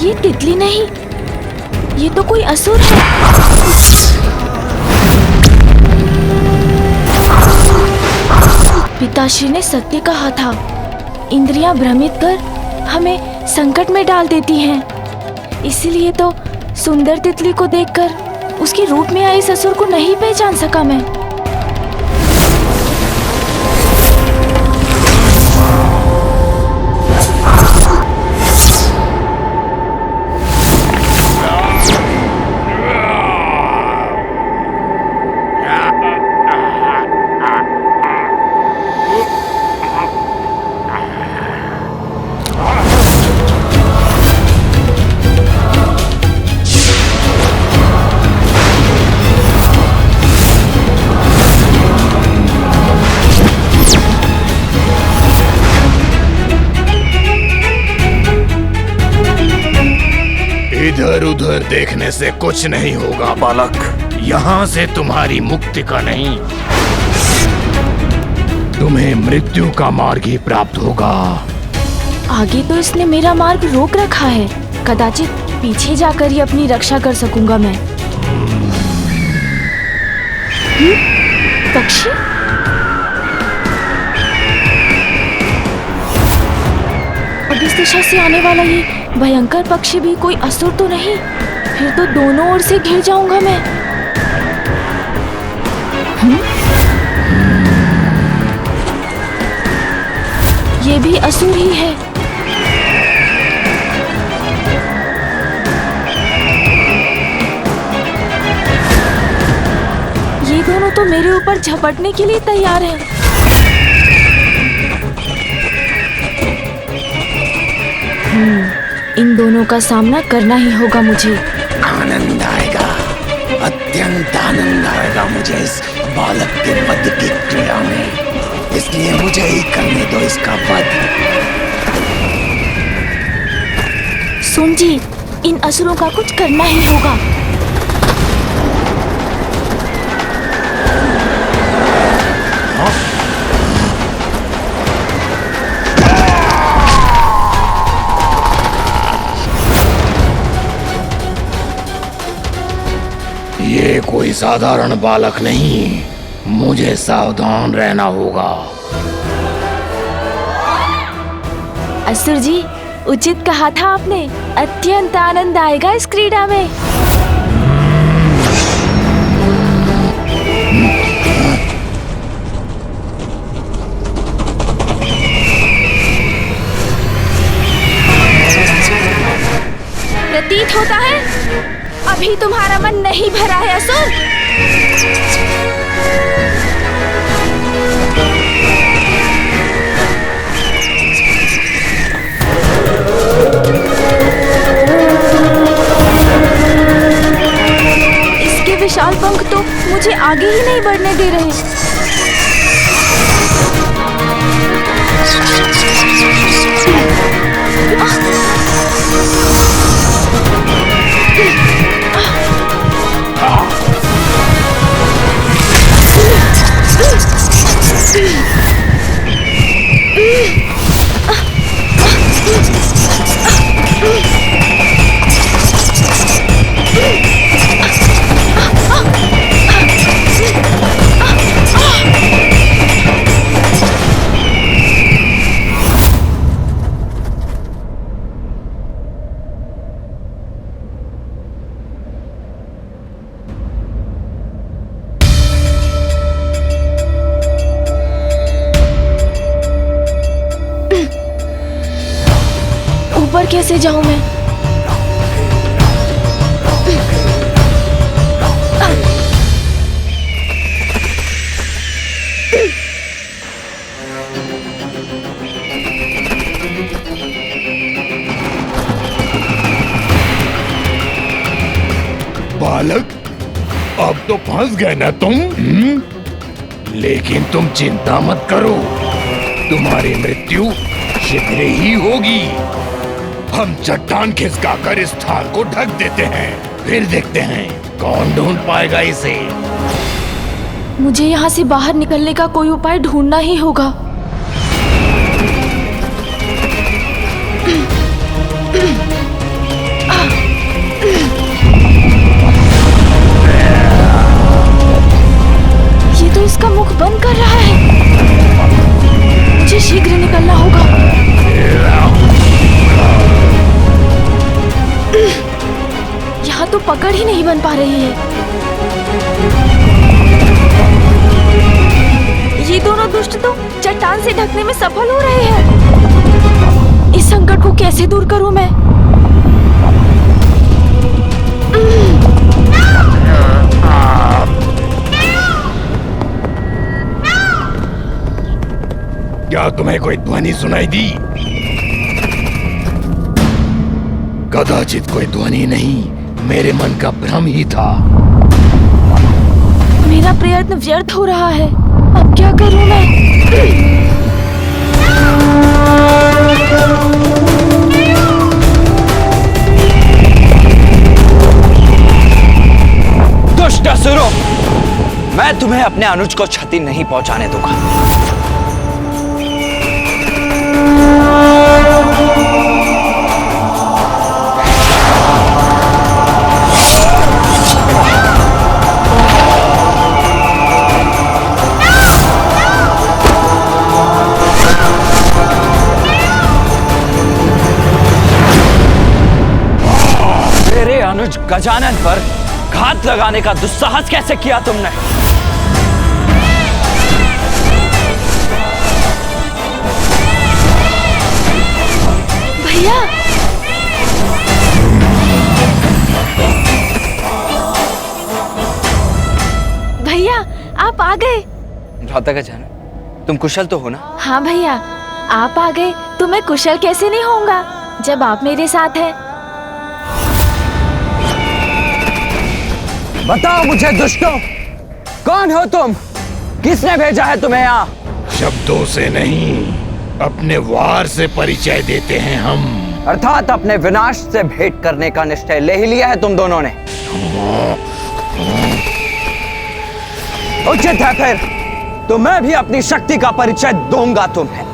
ये तितली नहीं, ये तो कोई असुर है। पिताश्री ने सत्य कहा था, इंद्रियां भ्रमित कर हमें संकट में डाल देती हैं। इसीलिए तो सुंदर तितली को देखकर उसके रूप में आए ससुर को नहीं पहचान सका मैं। इधर उधर देखने से कुछ नहीं होगा बालक। यहाँ से तुम्हारी मुक्ति का नहीं, तुम्हें मृत्यु का मार्ग ही प्राप्त होगा। आगे तो इसने मेरा मार्ग रोक रखा है, कदाचित पीछे जाकर ही अपनी रक्षा कर सकूंगा मैं। पक्षी? अब इस दिशा से आने वाला ये भयंकर पक्षी भी कोई असुर तो नहीं? फिर तो दोनों ओर से घिर जाऊंगा मैं। ये भी असुर ही है। ये दोनों तो मेरे ऊपर झपटने के लिए तैयार हैं। इन दोनों का सामना करना ही होगा मुझे। आनंद आएगा, अत्यंत आनंद आएगा मुझे इस बालक के वध की क्रिया में, इसलिए मुझे ही करने दो इसका वध। सुन जी, इन असुरों का कुछ करना ही होगा। ये कोई साधारण बालक नहीं, मुझे सावधान रहना होगा। असुर जी, उचित कहा था आपने, अत्यंत आनंद आएगा इस क्रीड़ा में। प्रतीत होता है अभी तुम्हारा मन नहीं भरा है असुर। इसके विशाल पंख तो मुझे आगे ही नहीं बढ़ने दे रहे। ऊपर कैसे जाऊं मैं? बालक, अब तो फंस गए ना तुम? लेकिन तुम चिंता मत करो, तुम्हारी मृत्यु शीघ्र ही होगी। हम चट्टान खिसकाकर इस स्थान को ढक देते हैं, फिर देखते हैं कौन ढूंढ पाएगा इसे। मुझे यहाँ से बाहर निकलने का कोई उपाय ढूंढना ही होगा। तो पकड़ ही नहीं बन पा रही है। ये दोनों दुष्ट तो चट्टान से ढकने में सफल हो रहे हैं। इस संकट को कैसे दूर करूं मैं? क्या तुम्हें कोई ध्वनि सुनाई दी? कदाचित कोई ध्वनि नहीं, मेरे मन का भ्रम ही था। मेरा प्रयत्न व्यर्थ हो रहा है। अब क्या करूं मैं? दुष्ट असुरों, मैं तुम्हें अपने अनुज को क्षति नहीं पहुंचाने दूंगा। मेरे अनुज गजानन पर घात लगाने का दुस्साहस कैसे किया तुमने? भैया, भैया आप आ गए। भ्राता गजानन, तुम कुशल तो हो ना? हाँ भैया, आप आ गए तो मैं कुशल कैसे नहीं होऊंगा जब आप मेरे साथ हैं। बताओ मुझे दुष्टों, कौन हो तुम? किसने भेजा है तुम्हें यहाँ? शब्दों से नहीं, अपने वार से परिचय देते हैं हम। अर्थात अपने विनाश से भेंट करने का निश्चय ले ही लिया है तुम दोनों ने। उचित है फिर, तो मैं भी अपनी शक्ति का परिचय दूंगा तुम्हें।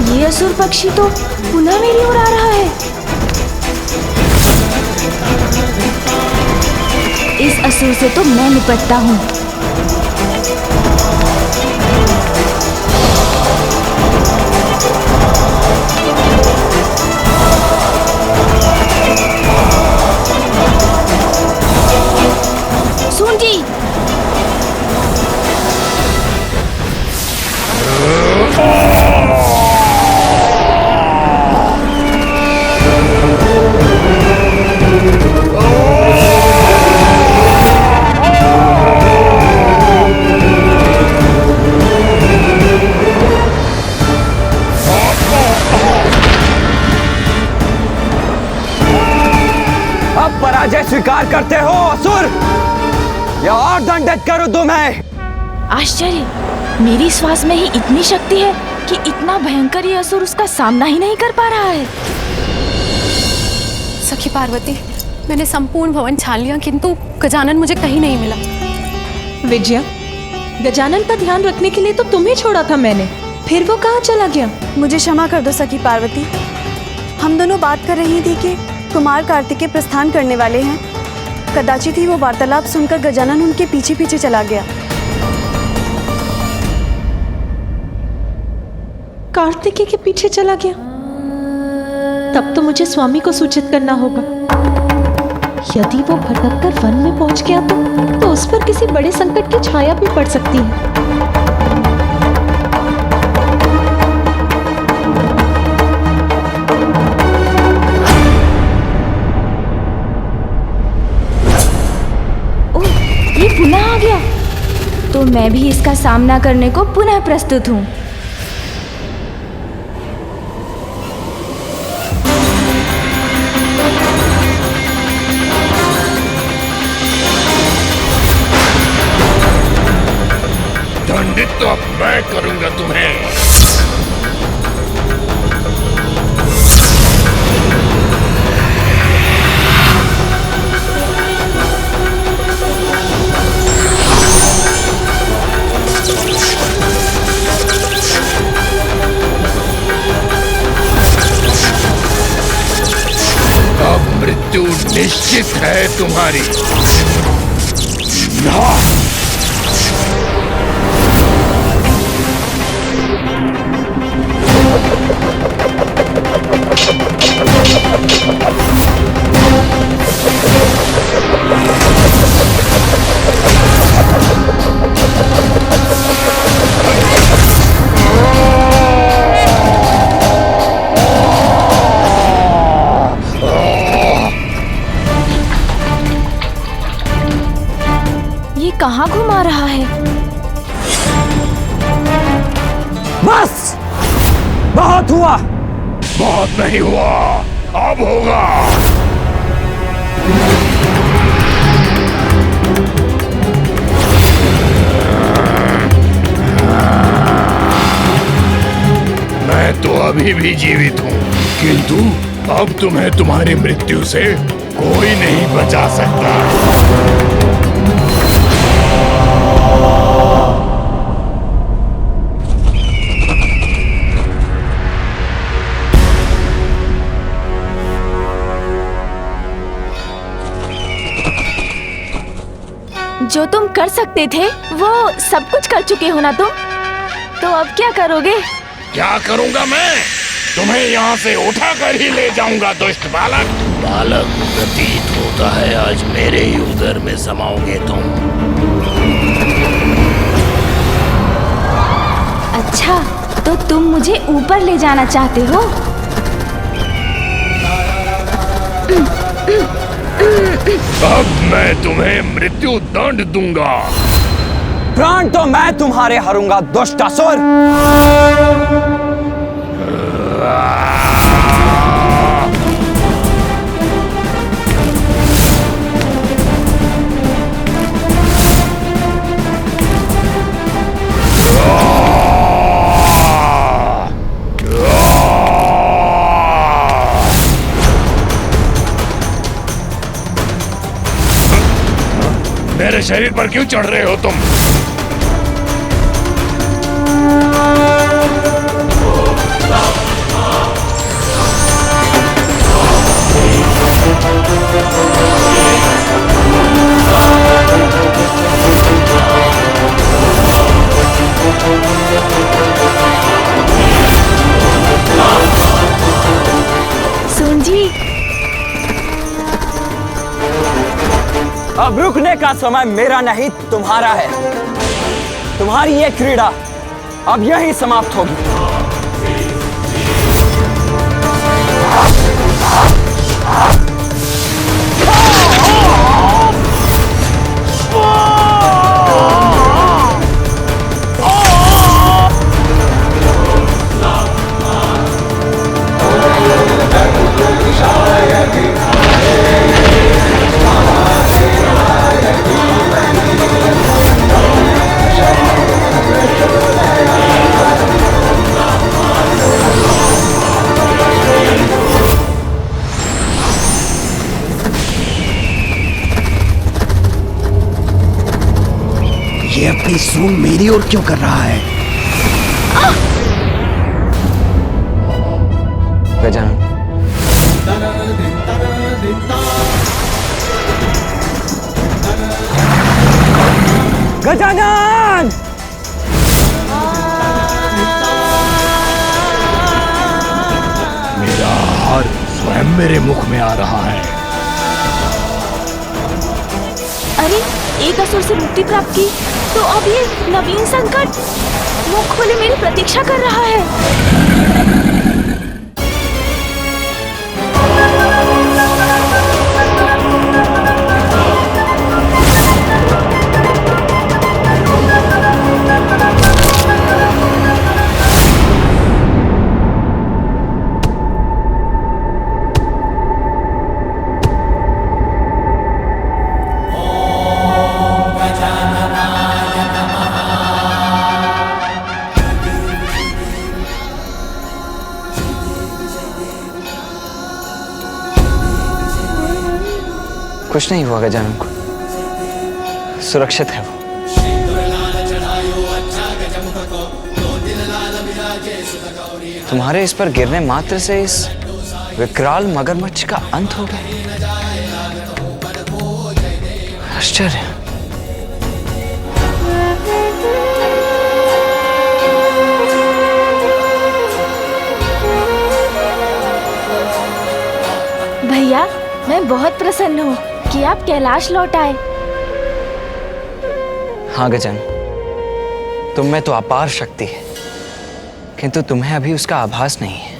ये असुर पक्षी तो पुनः मेरी ओर आ रहा है। इस असुर से तो मैं निपटता हूँ। सुन जी, अब पराजय स्वीकार करते हो असुर, या और दंडित करूं तुम्हें? आश्चर्य, मेरी श्वास में ही इतनी शक्ति है कि इतना भयंकर ये असुर उसका सामना ही नहीं कर पा रहा है। सखी पार्वती, मैंने संपूर्ण भवन छान लिया किंतु गजानन मुझे कहीं नहीं मिला। विजया, गजानन का ध्यान रखने के लिए तो तुम्हें छोड़ा था मैंने, फिर वो कहाँ चला गया? मुझे क्षमा कर दो सखी पार्वती। हम दोनों बात कर रही थी कि कुमार कार्तिकेय प्रस्थान करने वाले हैं। कदाचित ही वो वार्तालाप सुनकर गजानन उनके पीछे पीछे चला गया। कार्तिकेय के पीछे चला गया? तब तो मुझे स्वामी को सूचित करना होगा। यदि वो भटक कर वन में पहुंच गया तो उस पर किसी बड़े संकट की छाया भी पड़ सकती है। ये पुनः आ गया, तो मैं भी इसका सामना करने को पुनः प्रस्तुत हूँ। दंडित तो अब मैं करूंगा तुम्हें। कोशिश है तुम्हारी। ना। ये कहाँ घुमा रहा है? बस, बहुत हुआ। बहुत नहीं हुआ, अब होगा। मैं तो अभी भी जीवित हूँ, किंतु अब तुम्हें तुम्हारी मृत्यु से कोई नहीं बचा सकता। जो तुम कर सकते थे वो सब कुछ कर चुके हो ना तुम, तो अब क्या करोगे? क्या करूंगा मैं? तुम्हें यहाँ से उठा कर ही ले जाऊंगा दुष्ट बालक। बालक, प्रतीत होता है आज मेरे ही उदर में समाओगे तुम। अच्छा, तो तुम मुझे ऊपर ले जाना चाहते हो? अब मैं तुम्हें मृत्यु दंड दूंगा। प्राण तो मैं तुम्हारे हरूंगा दुष्ट असुर। मेरे शरीर पर क्यों चढ़ रहे हो तुम? सुनजी, अब रुकने का समय मेरा नहीं तुम्हारा है। तुम्हारी ये क्रीड़ा अब यहीं समाप्त होगी। ये अपनी सूंड मेरी ओर क्यों कर रहा है? गजानन, गजानन! मेरा हार स्वयं मेरे मुख में आ रहा है। अरे, एक असुर से मुक्ति प्राप्त की, तो अब ये नवीन संकट मुख खोले मेरी प्रतीक्षा कर रहा है। कुछ नहीं हुआ गजानन को, सुरक्षित है वो। तुम्हारे इस पर गिरने मात्र से इस विकराल मगरमच्छ का अंत हो गया। आश्चर्य। भैया, मैं बहुत प्रसन्न हूँ कि आप कैलाश लौट आए। हाँ गजानन, तुम में तो अपार शक्ति है, किंतु तुम्हें अभी उसका आभास नहीं है।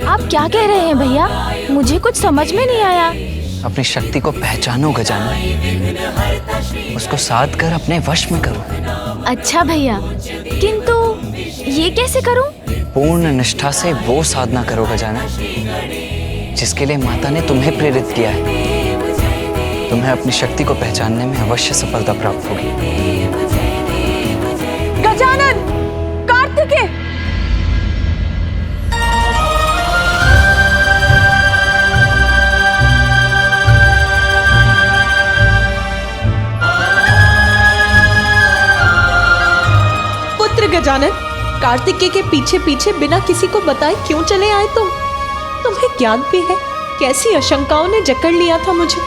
आप क्या कह रहे हैं भैया? मुझे कुछ समझ में नहीं आया। अपनी शक्ति को पहचानो गजानन, उसको साध कर अपने वश में करो। अच्छा भैया, किंतु ये कैसे करूं? पूर्ण निष्ठा से वो साधना करो गजानन, जिसके लिए माता ने तुम्हें प्रेरित किया है। तुम्हें अपनी शक्ति को पहचानने में अवश्य सफलता प्राप्त होगी। गजानन, कार्तिकेय! पुत्र गजानन, कार्तिकेय के पीछे पीछे बिना किसी को बताए क्यों चले आए तुम? तुम्हें ज्ञान भी है कैसी आशंकाओं ने जकड़ लिया था मुझे।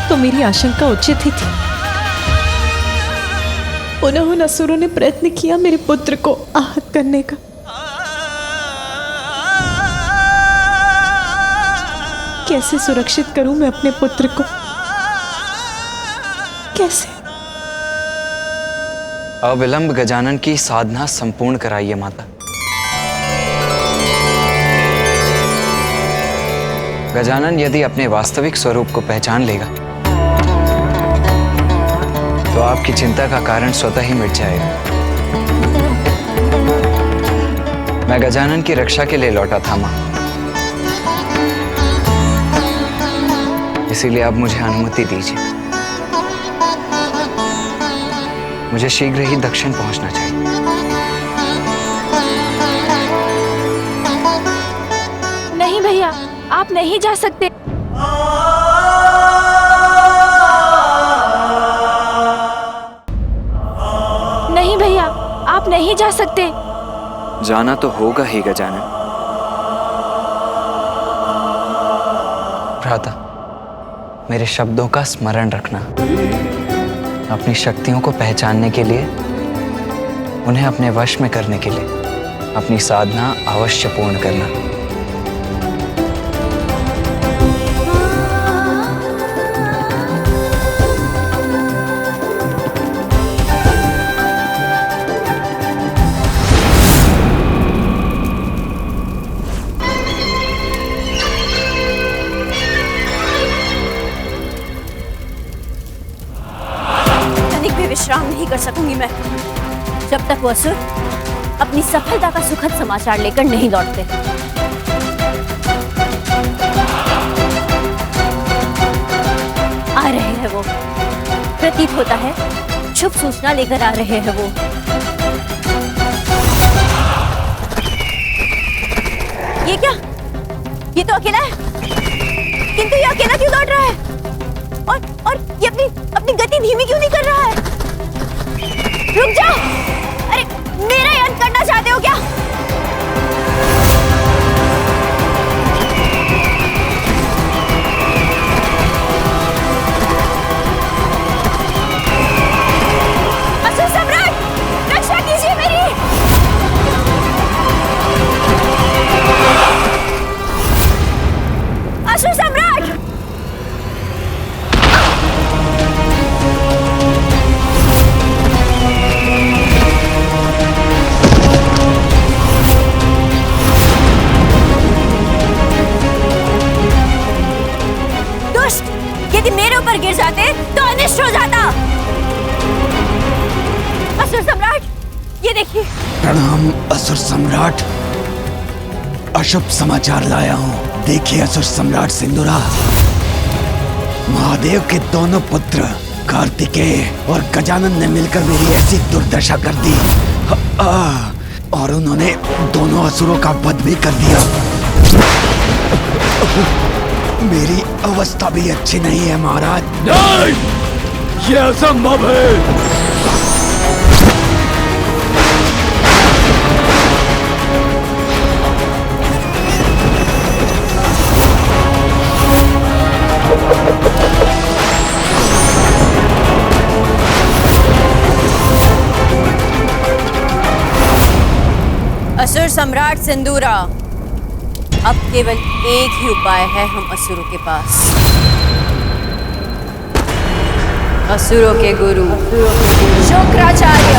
तो मेरी आशंका उचित ही थी। पुनः उन असुरों ने प्रयत्न किया मेरे पुत्र को आहत करने का। कैसे सुरक्षित करूं मैं अपने पुत्र को? कैसे? अविलंब गजानन की साधना संपूर्ण कराइए माता। गजानन यदि अपने वास्तविक स्वरूप को पहचान लेगा तो आपकी चिंता का कारण स्वतः ही मिट जाएगा। मैं गजानन की रक्षा के लिए लौटा था मां, इसीलिए अब मुझे अनुमति दीजिए। मुझे शीघ्र ही दक्षिण पहुंचना चाहिए। नहीं भैया, आप नहीं जा सकते। नहीं भैया, आप नहीं जा सकते। जाना तो होगा ही गजानन। भ्राता, मेरे शब्दों का स्मरण रखना। अपनी शक्तियों को पहचानने के लिए, उन्हें अपने वश में करने के लिए अपनी साधना अवश्य पूर्ण करना। विश्राम नहीं कर सकूंगी मैं जब तक वो असुर अपनी सफलता का सुखद समाचार लेकर नहीं लौटते। आ रहे हैं वो, प्रतीत होता है शुभ सूचना लेकर आ रहे हैं वो। ये क्या? ये तो अकेला है, किंतु ये अकेला क्यों लौट रहा है? और ये अपनी गति धीमी क्यों नहीं कर रहा है? रुक जाओ! अरे मेरा ही अंत करना चाहते हो क्या? असुर सम्राट, रक्षा कीजिए मेरी! असुर सम्राट! यदि मेरे ऊपर गिर जाते तो अनिष्ट हो जाता। असुर सम्राट, ये देखिए। प्रणाम असुर सम्राट, अशुभ समाचार लाया हूँ। देखिए असुर सम्राट सिंदूरा, महादेव के दोनों पुत्र कार्तिकेय और गजानन ने मिलकर मेरी ऐसी दुर्दशा कर दी और उन्होंने दोनों असुरों का वध भी कर दिया। मेरी अवस्था भी अच्छी नहीं है महाराज। नहीं, ये असंभव है। असुर सम्राट सिंदूरा, अब केवल एक ही उपाय है हम असुरों के पास। असुरों के गुरु शुक्राचार्य